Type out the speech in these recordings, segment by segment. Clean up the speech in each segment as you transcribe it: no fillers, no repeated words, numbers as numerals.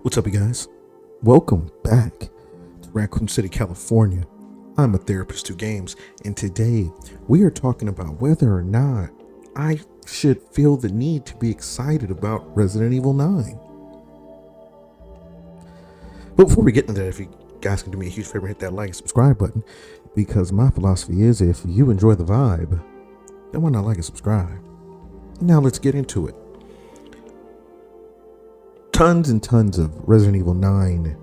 What's up, you guys? Welcome back to Raccoon City, California. I'm a therapist to games, and today we are talking about whether or not I should feel the need to be excited about Resident Evil 9. But before we get into that, if you guys can do me a huge favor, hit that like and subscribe button, because my philosophy is if you enjoy the vibe, then why not like and subscribe? Now let's get into it. Tons and tons of Resident Evil 9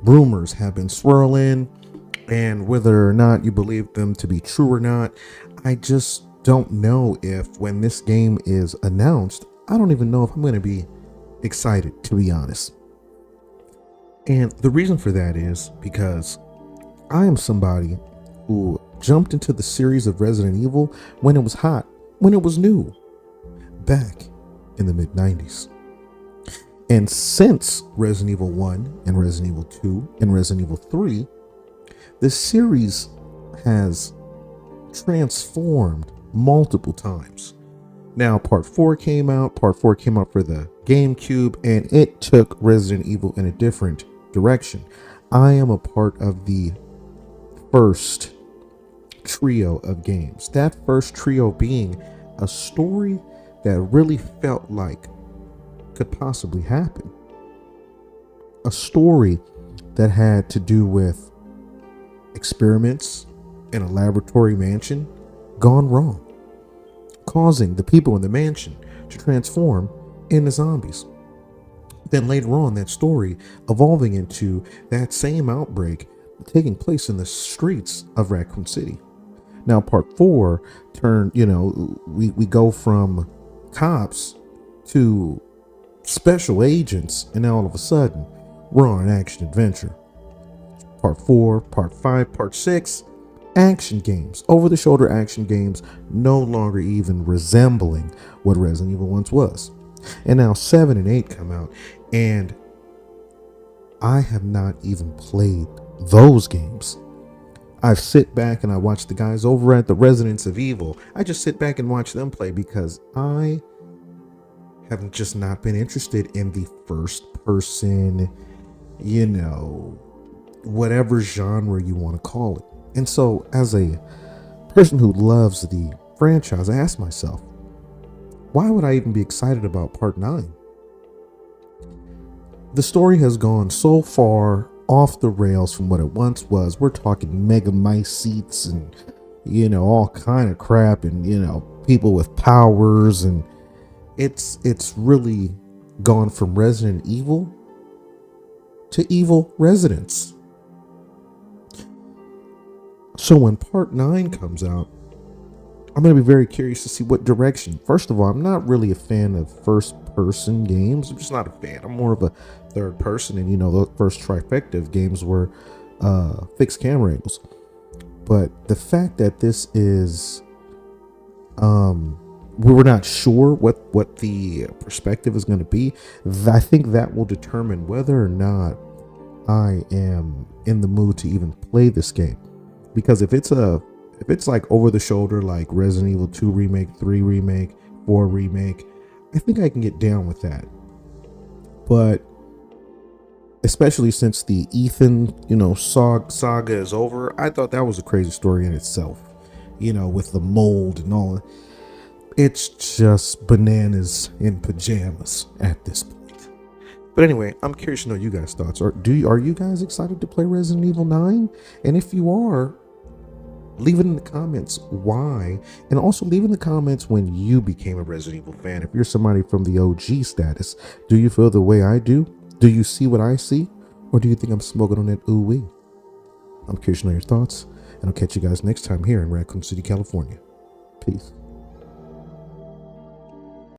rumors have been swirling, and whether or not you believe them to be true or not, I just don't know if when this game is announced, I don't even know if I'm going to be excited, to be honest. And the reason for that is because I am somebody who jumped into the series of Resident Evil when it was hot, when it was new, back in the mid-90s. And since Resident Evil 1 and Resident Evil 2 and Resident Evil 3, the series has transformed multiple times. Now, Part 4 came out. Part 4 came out for the GameCube, and it took Resident Evil in a different direction. I am a part of the first trio of games. That first trio being a story that really felt like could possibly happen. A story that had to do with experiments in a laboratory mansion gone wrong, causing the people in the mansion to transform into zombies. Then later on, that story evolving into that same outbreak taking place in the streets of Raccoon City. Now, Part 4 turned, we go from cops to special agents, and now all of a sudden we're on an action adventure. Part 4, Part 5, Part 6, action games, over-the-shoulder action games, no longer even resembling what Resident Evil once was. And now 7 and 8 come out, and I have not even played those games. I sit back and I watch the guys over at the Residents of Evil. I just sit back and watch them play because I have just not been interested in the first person, whatever genre you want to call it. And so as a person who loves the franchise, I ask myself, why would I even be excited about Part 9? The story has gone so far off the rails from what it once was. We're talking mega mice seats and, all kind of crap and, people with powers, and it's really gone from Resident Evil to evil residents. So when Part 9 comes out, I'm going to be very curious to see what direction. First of all, I'm not really a fan of first-person games. I'm just not a fan. I'm more of a third person, and the first trifecta of games were fixed camera angles. But the fact that this is, we were not sure what the perspective is going to be, I think that will determine whether or not I am in the mood to even play this game. Because if it's like over the shoulder, like Resident Evil 2 remake, 3 remake, 4 remake, I think I can get down with that. But especially since the Ethan, saga is over, I thought that was a crazy story in itself. With the mold and all. It's just bananas in pajamas at this point. But anyway, I'm curious to know you guys' thoughts. Are you guys excited to play Resident Evil 9? And if you are, leave it in the comments why, and also leave in the comments when you became a Resident Evil fan. If you're somebody from the OG status, do you feel the way I do? Do you see what I see? Or do you think I'm smoking on that ooh-wee? I'm curious to know your thoughts, and I'll catch you guys next time here in Raccoon City, California. Peace.